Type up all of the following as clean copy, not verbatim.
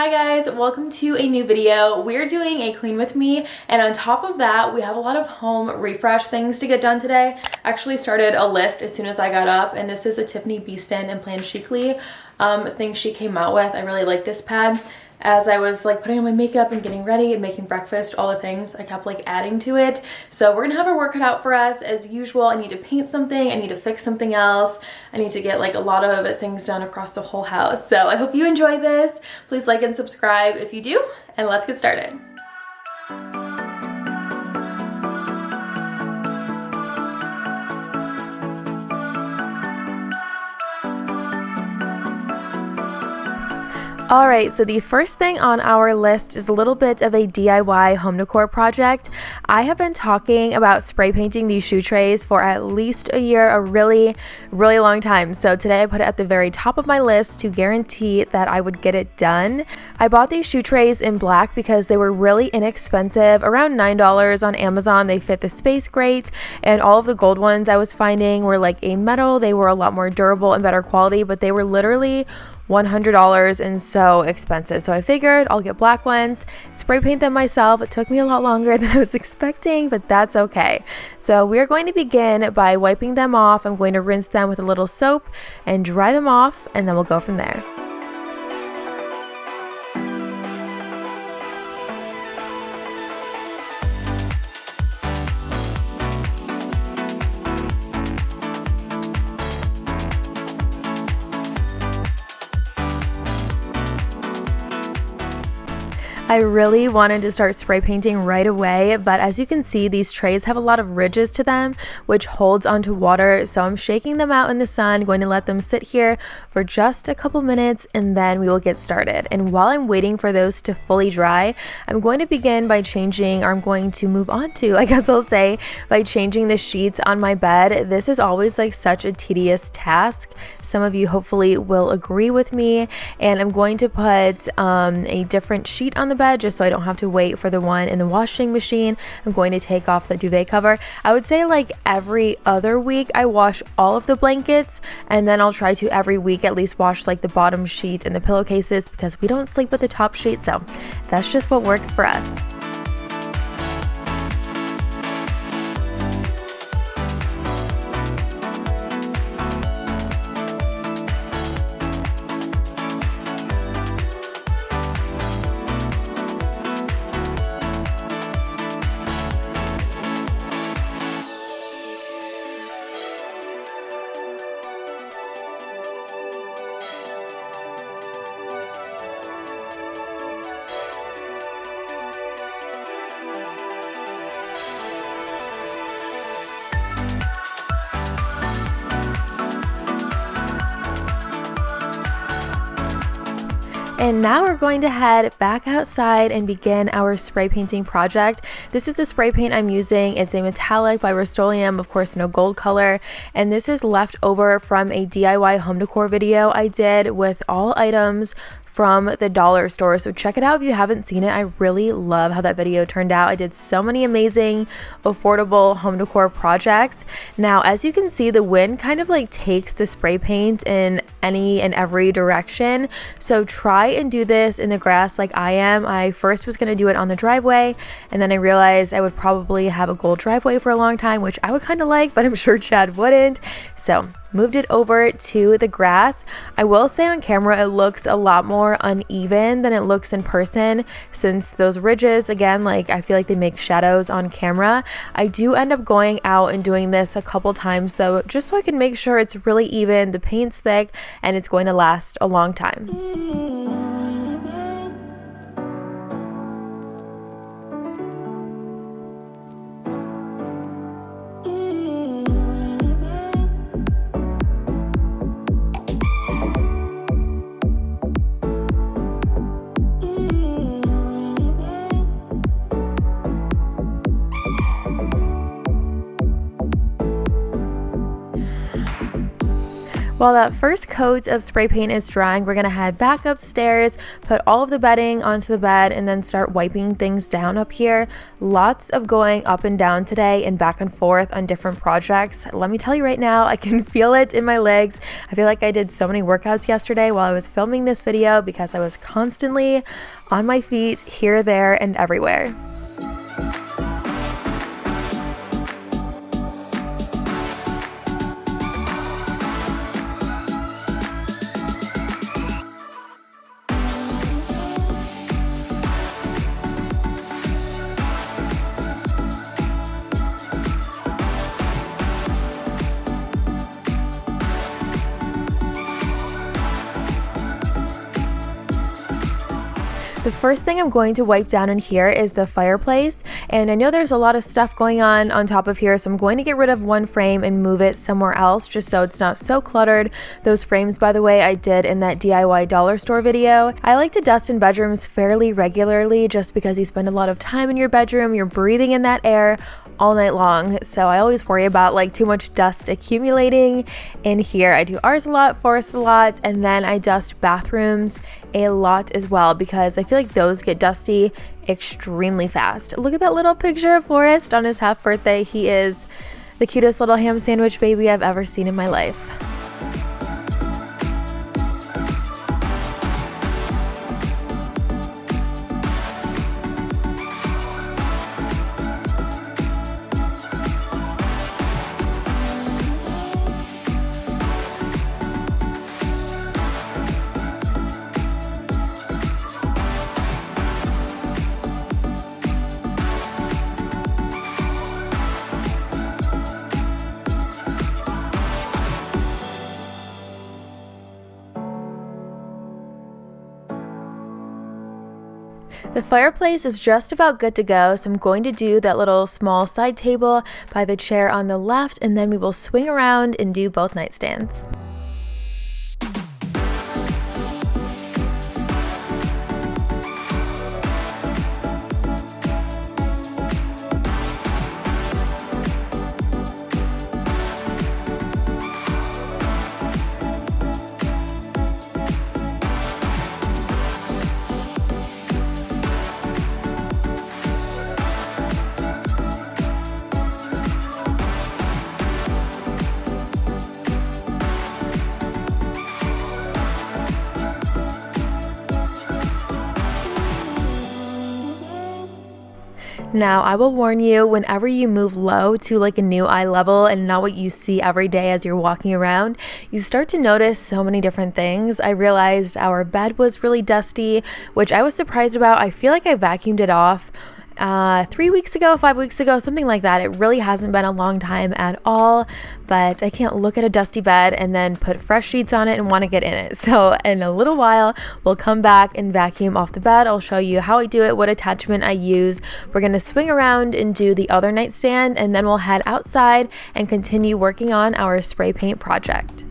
Hi guys, welcome to a new video. We're doing a clean with me, and on top of that, we have a lot of home refresh things to get done today. I actually started a list as soon as I got up, and this is a Tiffany Beeston and Plan Chicly thing she came out with. I really like this pad. As I was like putting on my makeup and getting ready and making breakfast, all the things, I kept like adding to it. So we're gonna have our work cut out for us as usual. I need to paint something, I need to fix something else. I need to get like a lot of things done across the whole house. So I hope you enjoy this. Please like and subscribe if you do, and let's get started. Alright, so the first thing on our list is a little bit of a DIY home decor project. I have been talking about spray painting these shoe trays for at least a year, a really long time. So today I put it at the very top of my list to guarantee that I would get it done. I bought these shoe trays in black because they were really inexpensive, around $9 on Amazon. They fit the space great, and all of the gold ones I was finding were like a metal. They were a lot more durable and better quality, but they were literally $100 and so expensive. So I figured I'll get black ones, spray paint them myself. It took me a lot longer than I was expecting, but that's okay. So we're going to begin by wiping them off. I'm going to rinse them with a little soap and dry them off, and then we'll go from there. I really wanted to start spray painting right away, but as you can see, these trays have a lot of ridges to them, which holds onto water. So I'm shaking them out in the sun, going to let them sit here for just a couple minutes, and then we will get started. And while I'm waiting for those to fully dry, I'm going to begin by changing, or I'm going to move on to, I guess I'll say, by changing the sheets on my bed. This is always like such a tedious task. Some of you hopefully will agree with me, and I'm going to put a different sheet on the bed just so I don't have to wait for the one in the washing machine. I'm going to take off the duvet cover. I would say like every other week I wash all of the blankets, and then I'll try to every week at least wash like the bottom sheet and the pillowcases, because we don't sleep with the top sheet, so that's just what works for us. And now we're going to head back outside and begin our spray painting project. This is the spray paint I'm using. It's a metallic by Rust-Oleum, of course no gold color. And this is left over from a DIY home decor video I did with all items from the dollar store. So check it out if you haven't seen it. I really love how that video turned out. I did so many amazing, affordable home decor projects. Now, as you can see, the wind kind of like takes the spray paint in any and every direction. So try and do this in the grass like I am. I first was going to do it on the driveway, and then I realized I would probably have a gold driveway for a long time, which I would kind of like, but I'm sure Chad wouldn't. So moved it over to the grass. I will say on camera it looks a lot more uneven than it looks in person, since those ridges, again, like I feel like they make shadows on camera. I do end up going out and doing this a couple times though, just so I can make sure it's really even, the paint's thick, and it's going to last a long time. While that first coat of spray paint is drying, we're gonna head back upstairs, put all of the bedding onto the bed, and then start wiping things down up here. Lots of going up and down today and back and forth on different projects. Let me tell you right now, I can feel it in my legs. I feel like I did so many workouts yesterday while I was filming this video because I was constantly on my feet here, there, and everywhere. The first thing I'm going to wipe down in here is the fireplace, and I know there's a lot of stuff going on top of here, so I'm going to get rid of one frame and move it somewhere else just so it's not so cluttered. Those frames, by the way, I did in that DIY dollar store video. I like to dust in bedrooms fairly regularly just because you spend a lot of time in your bedroom, you're breathing in that air all night long, so I always worry about like too much dust accumulating in here. I do ours a lot, forest a lot, and then I dust bathrooms a lot as well because I feel like those get dusty extremely fast. Look at that little picture of Forrest on his half birthday. He is the cutest little ham sandwich baby I've ever seen in my life. The fireplace is just about good to go, so I'm going to do that little small side table by the chair on the left, and then we will swing around and do both nightstands. Now, I will warn you, whenever you move low to like a new eye level and not what you see every day as you're walking around, you start to notice so many different things. I realized our bed was really dusty, which I was surprised about. I feel like I vacuumed it off 3 weeks ago, 5 weeks ago, something like that. It really hasn't been a long time at all, but I can't look at a dusty bed and then put fresh sheets on it and want to get in it. So in a little while, we'll come back and vacuum off the bed. I'll show you how I do it, what attachment I use. We're going to swing around and do the other nightstand, and then we'll head outside and continue working on our spray paint project.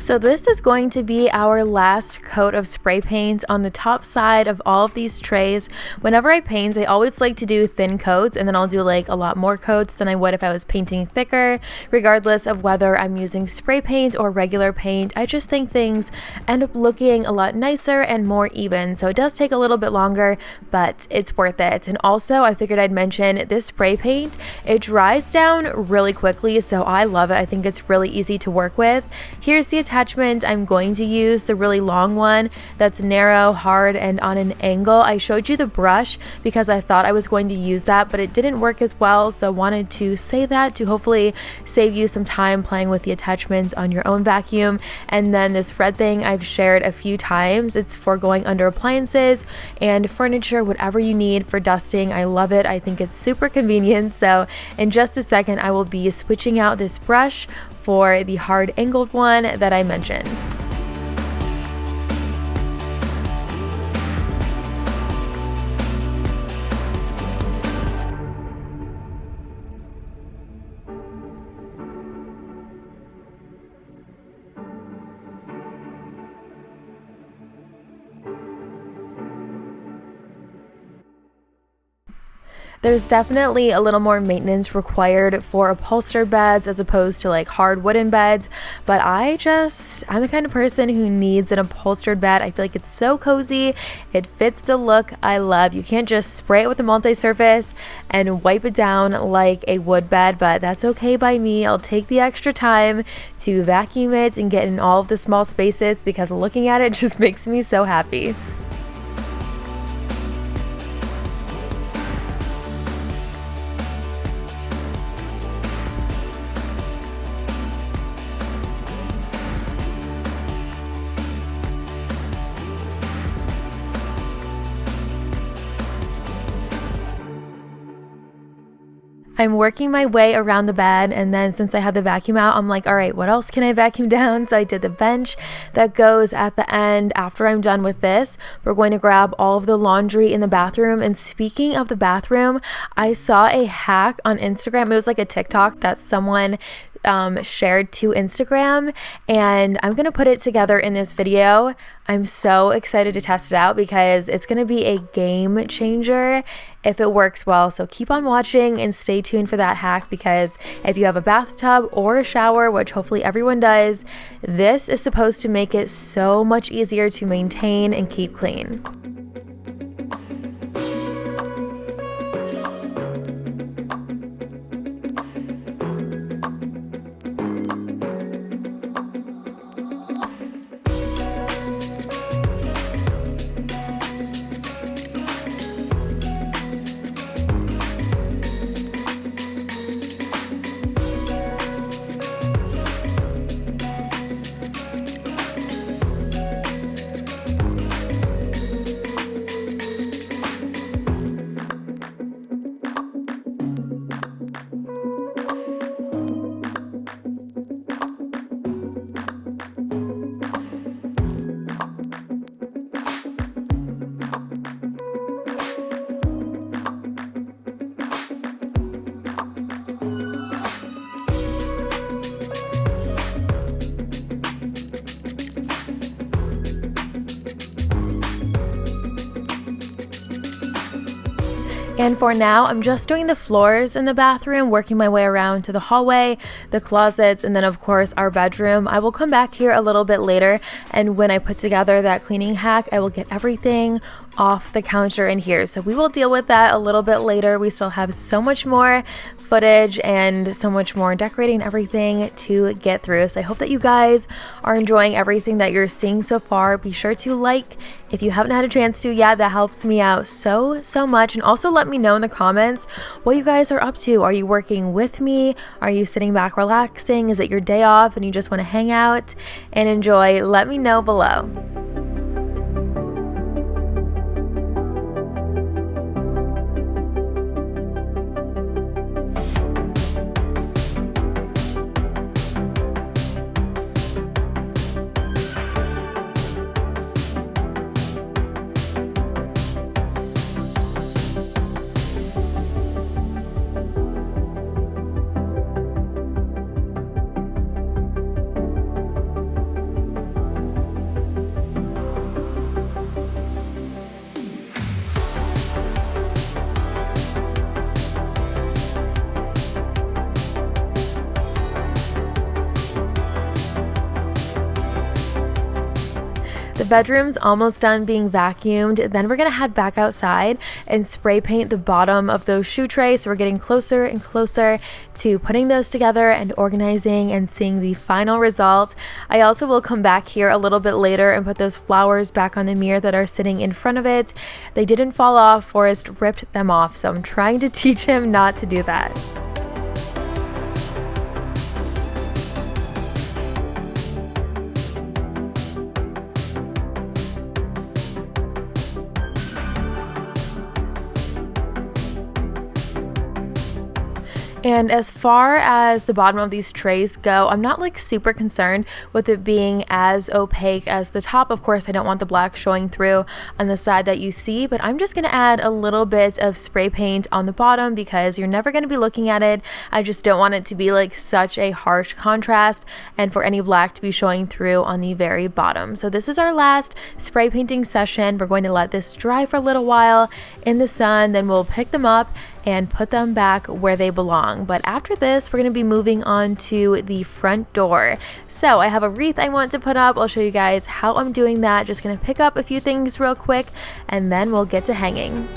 So this is going to be our last coat of spray paint on the top side of all of these trays. Whenever I paint, I always like to do thin coats, and then I'll do like a lot more coats than I would if I was painting thicker, regardless of whether I'm using spray paint or regular paint. I just think things end up looking a lot nicer and more even. So it does take a little bit longer, but it's worth it. And also, I figured I'd mention this spray paint. It dries down really quickly, so I love it. I think it's really easy to work with. Here's the attachment attachment, I'm going to use the really long one that's narrow, hard, and on an angle. I showed you the brush because I thought I was going to use that, but it didn't work as well, so I wanted to say that to hopefully save you some time playing with the attachments on your own vacuum. And then this red thing I've shared a few times. It's for going under appliances and furniture, whatever you need for dusting. I love it. I think it's super convenient. So in just a second, I will be switching out this brush for the hard angled one that I mentioned. There's definitely a little more maintenance required for upholstered beds as opposed to like hard wooden beds, but I'm the kind of person who needs an upholstered bed. I feel like it's so cozy. It fits the look I love. You can't just spray it with a multi-surface and wipe it down like a wood bed, but that's okay by me. I'll take the extra time to vacuum it and get in all of the small spaces because looking at it just makes me so happy. I'm working my way around the bed, and then since I had the vacuum out, I'm like, all right, what else can I vacuum down? So I did the bench that goes at the end. After I'm done with this, we're going to grab all of the laundry in the bathroom. And speaking of the bathroom, I saw a hack on Instagram. It was like a TikTok that someone shared to Instagram, and I'm gonna put it together in this video. I'm so excited to test it out because it's gonna be a game changer if it works well. So keep on watching and stay tuned for that hack, because if you have a bathtub or a shower, which hopefully everyone does, this is supposed to make it so much easier to maintain and keep clean. And for now, I'm just doing the floors in the bathroom, working my way around to the hallway, the closets, and then of course our bedroom. I will come back here a little bit later, and when I put together that cleaning hack, I will get everything off the counter in here. So we will deal with that a little bit later. We still have so much more footage and so much more decorating, everything to get through. So I hope that you guys are enjoying everything that you're seeing so far. Be sure to like if you haven't had a chance to yet. That helps me out so much. And also let me know in the comments what you guys are up to. Are you working with me? Are you sitting back relaxing? Is it your day off and you just want to hang out and enjoy? Let me know below. bedroom's almost done being vacuumed. Then we're gonna head back outside and spray paint the bottom of those shoe trays. So we're getting closer and closer to putting those together and organizing and seeing the final result. I also will come back here a little bit later and put those flowers back on the mirror that are sitting in front of it. They didn't fall off. Forrest ripped them off, so I'm trying to teach him not to do that. And as far as the bottom of these trays go, I'm not like super concerned with it being as opaque as the top. Of course, I don't want the black showing through on the side that you see, but I'm just gonna add a little bit of spray paint on the bottom because you're never gonna be looking at it. I just don't want it to be like such a harsh contrast and for any black to be showing through on the very bottom. So this is our last spray painting session. We're going to let this dry for a little while in the sun, then we'll pick them up and put them back where they belong. But after this, we're going to be moving on to the front door. So I have a wreath I want to put up. I'll show you guys how I'm doing that. Just going to pick up a few things real quick and then we'll get to hanging.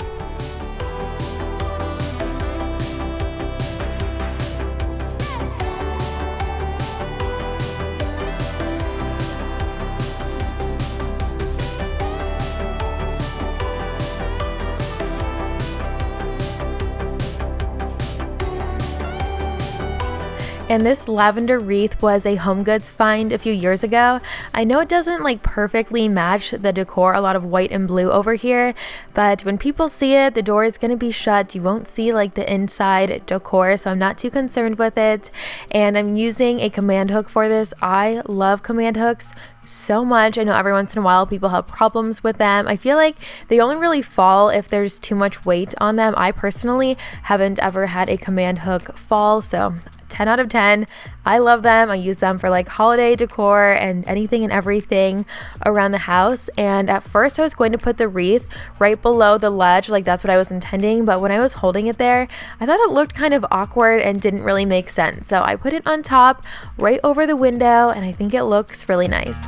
And this lavender wreath was a HomeGoods find a few years ago. I know it doesn't like perfectly match the decor, a lot of white and blue over here, but when people see it, the door is going to be shut. You won't see like the inside decor, so I'm not too concerned with it. And I'm using a command hook for this. I love command hooks so much. I know every once in a while people have problems with them. I feel like they only really fall if there's too much weight on them. I personally haven't ever had a command hook fall, so 10 out of 10. I love them. I use them for like holiday decor and anything and everything around the house. And at first I was going to put the wreath right below the ledge, like that's what I was intending, but when I was holding it there, I thought it looked kind of awkward and didn't really make sense. So I put it on top right over the window and I think it looks really nice.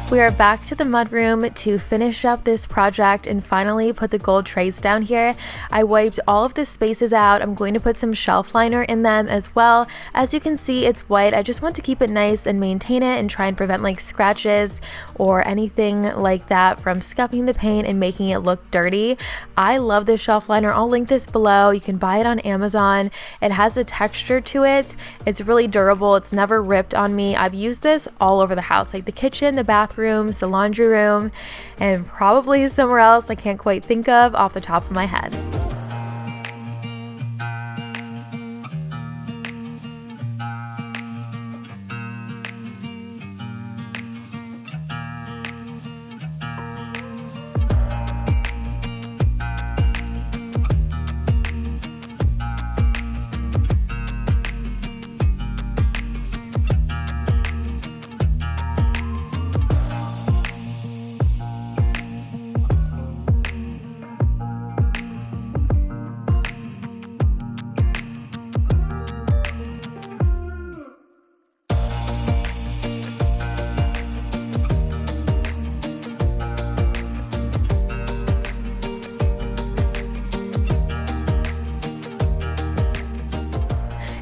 We are back to the mudroom to finish up this project and finally put the gold trays down here. I wiped all of the spaces out. I'm going to put some shelf liner in them as well. As you can see, it's white. I just want to keep it nice and maintain it and try and prevent like scratches or anything like that from scuffing the paint and making it look dirty. I love this shelf liner. I'll link this below. You can buy it on Amazon. It has a texture to it. It's really durable. It's never ripped on me. I've used this all over the house, like the kitchen, the bathroom, the laundry room, and probably somewhere else I can't quite think of off the top of my head.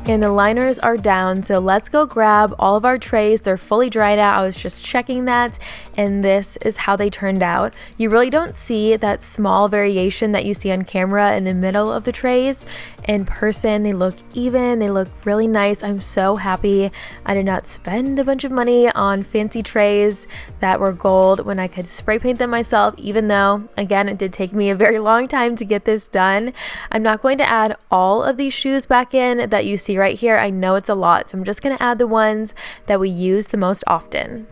And the liners are down, so let's go grab all of our trays. They're fully dried out. I was just checking that, and this is how they turned out. You really don't see that small variation that you see on camera in the middle of the trays. In person, they look even, they look really nice. I'm so happy I did not spend a bunch of money on fancy trays that were gold when I could spray paint them myself, even though, again, it did take me a very long time to get this done. I'm not going to add all of these shoes back in that you see right here. I know it's a lot, so I'm just going to add the ones that we use the most often.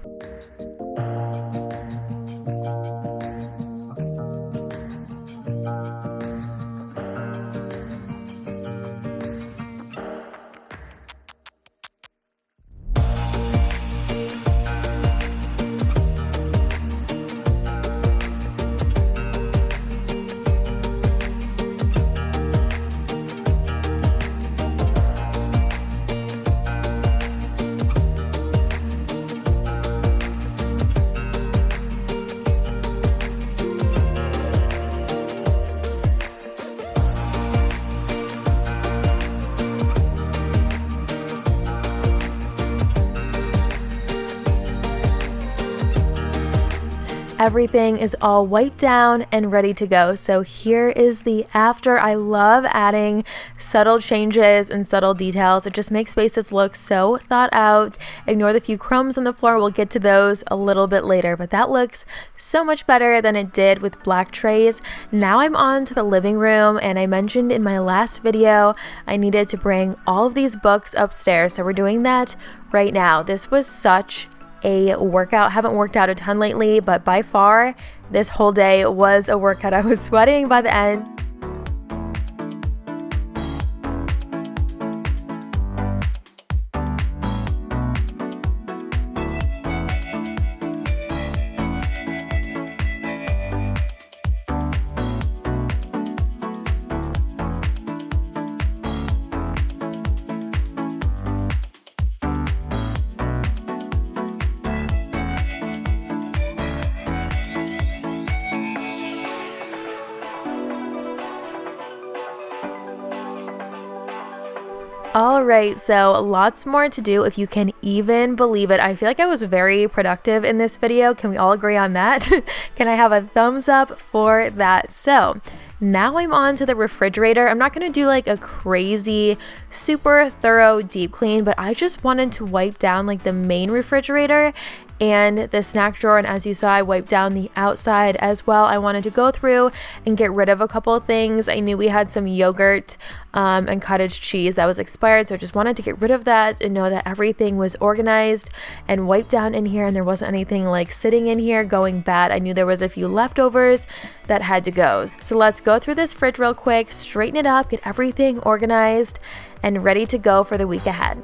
everything is all wiped down and ready to go. So here is the after. I love adding subtle changes and subtle details. It just makes spaces look so thought out. Ignore the few crumbs on the floor. We'll get to those a little bit later, but that looks so much better than it did with black trays. Now I'm on to the living room, and I mentioned in my last video I needed to bring all of these books upstairs, so we're doing that right now. This was such a workout. Haven't worked out a ton lately, but by far this whole day was a workout. I was sweating by the end. All right, so lots more to do, if you can even believe it. I feel like I was very productive in this video. Can we all agree on that? Can I have a thumbs up for that? So now I'm on to the refrigerator. I'm not going to do like a crazy, super thorough deep clean, but I just wanted to wipe down like the main refrigerator and the snack drawer, and as you saw, I wiped down the outside as well. I wanted to go through and get rid of a couple of things. I knew we had some yogurt and cottage cheese that was expired, so I just wanted to get rid of that and know that everything was organized and wiped down in here, and there wasn't anything like sitting in here going bad. I knew there was a few leftovers that had to go. So let's go through this fridge real quick, straighten it up, get everything organized and ready to go for the week ahead.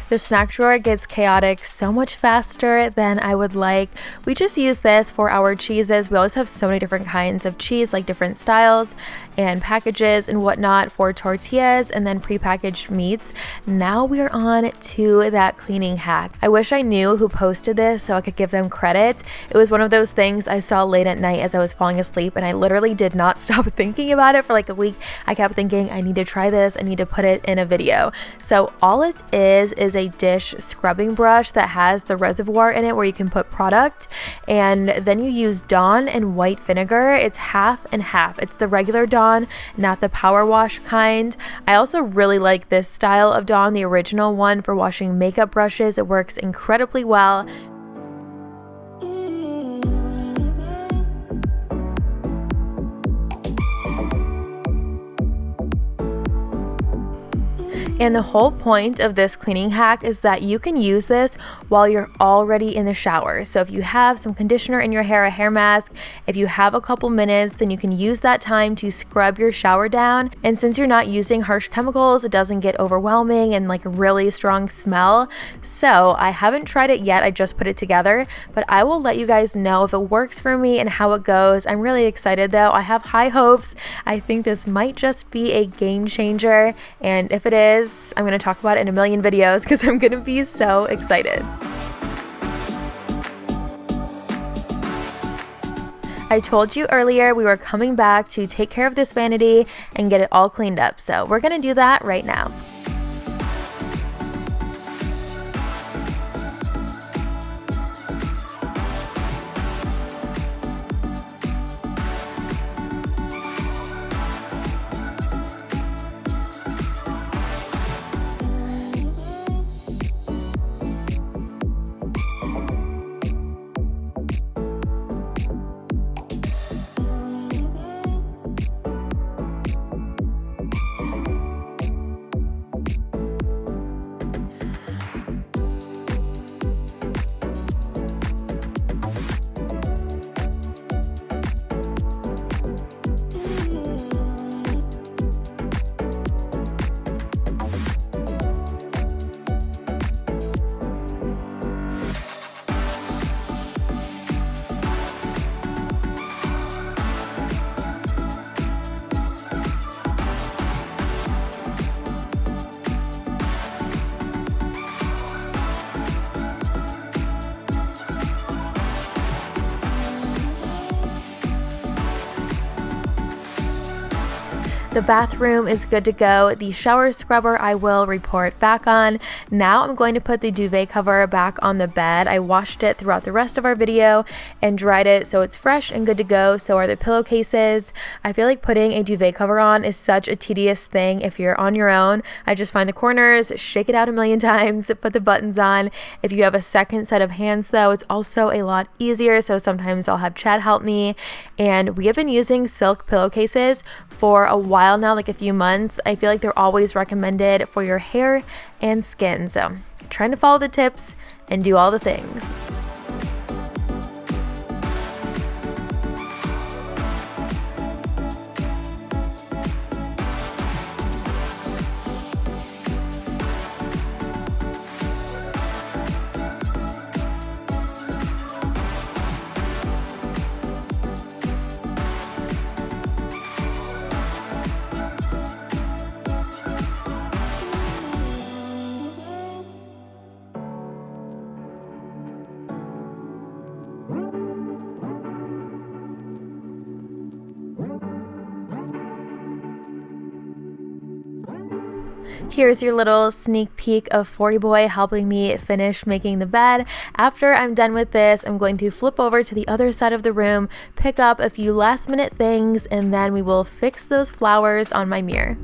The snack drawer gets chaotic so much faster than I would like. We just use this for our cheeses. We always have so many different kinds of cheese, like different styles and packages and whatnot for tortillas and then prepackaged meats. Now we're on to that cleaning hack. I wish I knew who posted this so I could give them credit. It was one of those things I saw late at night as I was falling asleep, and I literally did not stop thinking about it for like a week. I kept thinking, I need to try this. I need to put it in a video. So all it is a dish scrubbing brush that has the reservoir in it where you can put product, and then you use Dawn and white vinegar. It's half and half. It's the regular Dawn, not the power wash kind. I also really like this style of Dawn, the original one for washing makeup brushes. It works incredibly well. And the whole point of this cleaning hack is that you can use this while you're already in the shower. So if you have some conditioner in your hair, a hair mask, if you have a couple minutes, then you can use that time to scrub your shower down. And since you're not using harsh chemicals, it doesn't get overwhelming and like a really strong smell. So I haven't tried it yet. I just put it together, but I will let you guys know if it works for me and how it goes. I'm really excited though. I have high hopes. I think this might just be a game changer. And if it is, I'm going to talk about it in a million videos because I'm going to be so excited. I told you earlier we were coming back to take care of this vanity and get it all cleaned up. So we're going to do that right now. The bathroom is good to go. The shower scrubber I will report back on. Now I'm going to put the duvet cover back on the bed. I washed it throughout the rest of our video and dried it so it's fresh and good to go. So are the pillowcases. I feel like putting a duvet cover on is such a tedious thing if you're on your own. I just find the corners, shake it out a million times, put the buttons on. If you have a second set of hands though, it's also a lot easier. So sometimes I'll have Chad help me. And we have been using silk pillowcases for a while now, like a few months. I feel like they're always recommended for your hair and skin. So trying to follow the tips and do all the things. Here's your little sneak peek of Forty Boy helping me finish making the bed. After I'm done with this, I'm going to flip over to the other side of the room, pick up a few last minute things, and then we will fix those flowers on my mirror.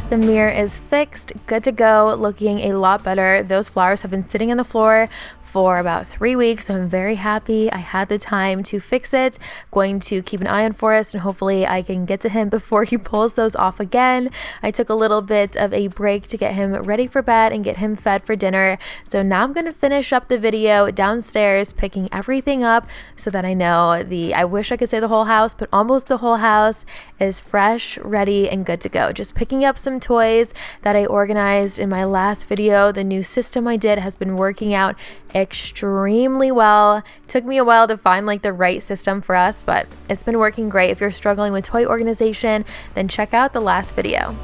The mirror is fixed, good to go, looking a lot better. Those flowers have been sitting on the floor for about 3 weeks, so I'm very happy I had the time to fix it. Going to keep an eye on Forrest and hopefully I can get to him before he pulls those off again. I took a little bit of a break to get him ready for bed and get him fed for dinner. So now I'm going to finish up the video downstairs, picking everything up so that I know I wish I could say the whole house, but almost the whole house is fresh, ready, and good to go. Just picking up some toys that I organized in my last video. The new system I did has been working out extremely well. Took me a while to find like the right system for us, but it's been working great. If you're struggling with toy organization, then check out the last video.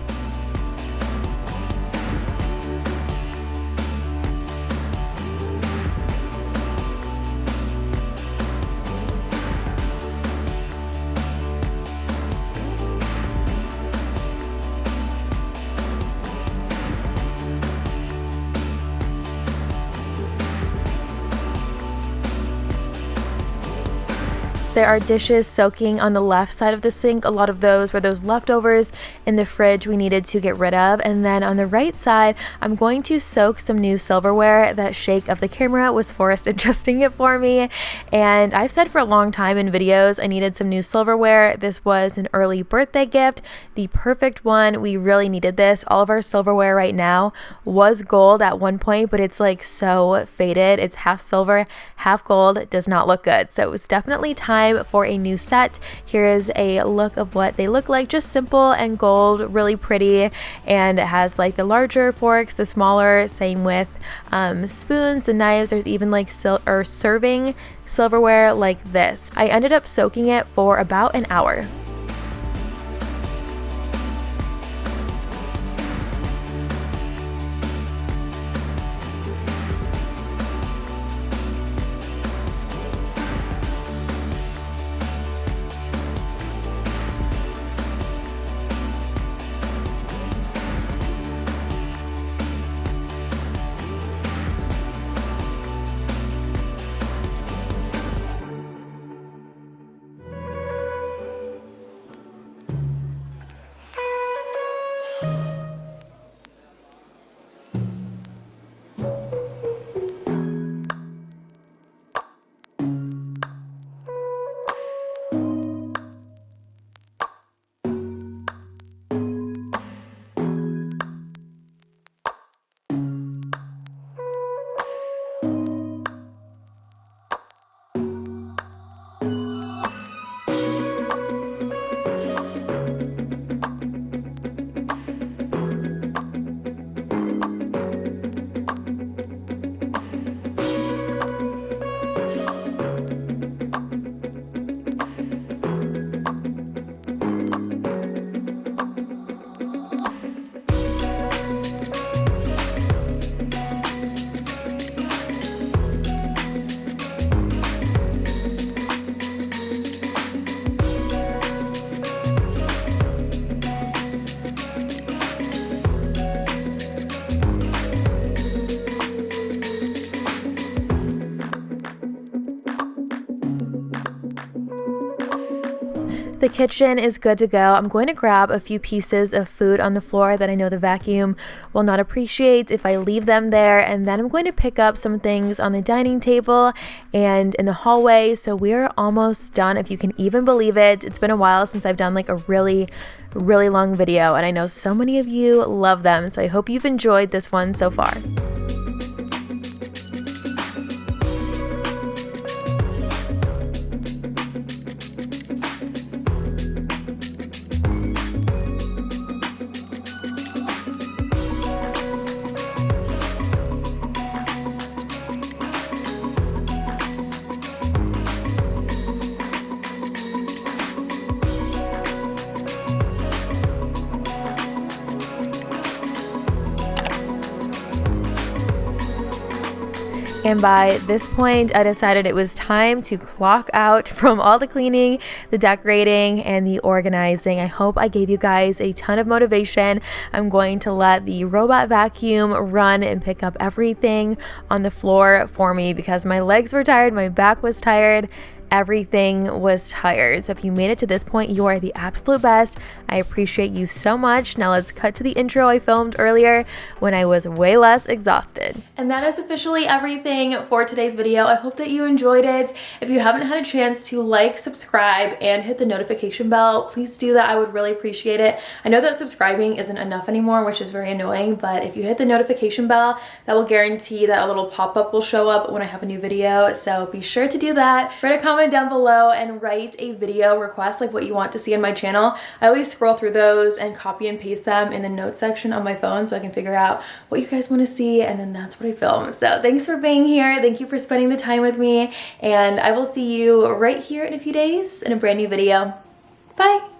There are dishes soaking on the left side of the sink. A lot of those were those leftovers in the fridge we needed to get rid of. And then on the right side, I'm going to soak some new silverware. That shake of the camera was Forrest adjusting it for me. And I've said for a long time in videos I needed some new silverware. This was an early birthday gift, the perfect one. We really needed this. All of our silverware right now was gold at one point, but it's like so faded. It's half silver, half gold. It does not look good. So it was definitely time for a new set. Here is a look of what they look like, just simple and gold, really pretty, and it has like the larger forks, the smaller, same with spoons, the knives. There's even like serving silverware like this. I ended up soaking it for about an hour. The kitchen is good to go. I'm going to grab a few pieces of food on the floor that I know the vacuum will not appreciate if I leave them there, and then I'm going to pick up some things on the dining table and in the hallway. So we're almost done, if you can even believe it. It's been a while since I've done like a really long video, and I know so many of you love them, so I hope you've enjoyed this one so far. And by this point, I decided it was time to clock out from all the cleaning, the decorating, and the organizing. I hope I gave you guys a ton of motivation. I'm going to let the robot vacuum run and pick up everything on the floor for me because my legs were tired, my back was tired, everything was tired. So if you made it to this point, you are the absolute best. I appreciate you so much. Now let's cut to the intro I filmed earlier when I was way less exhausted. And that is officially everything for today's video. I hope that you enjoyed it. If you haven't had a chance to like, subscribe, and hit the notification bell, please do that. I would really appreciate it. I know that subscribing isn't enough anymore, which is very annoying, but if you hit the notification bell, that will guarantee that a little pop-up will show up when I have a new video. So be sure to do that. Write a comment down below and write a video request, like what you want to see on my channel. I always scroll through those and copy and paste them in the notes section on my phone so I can figure out what you guys want to see, and then that's what I film. So thanks for being here. Thank you for spending the time with me, and I will see you right here in a few days in a brand new video. Bye.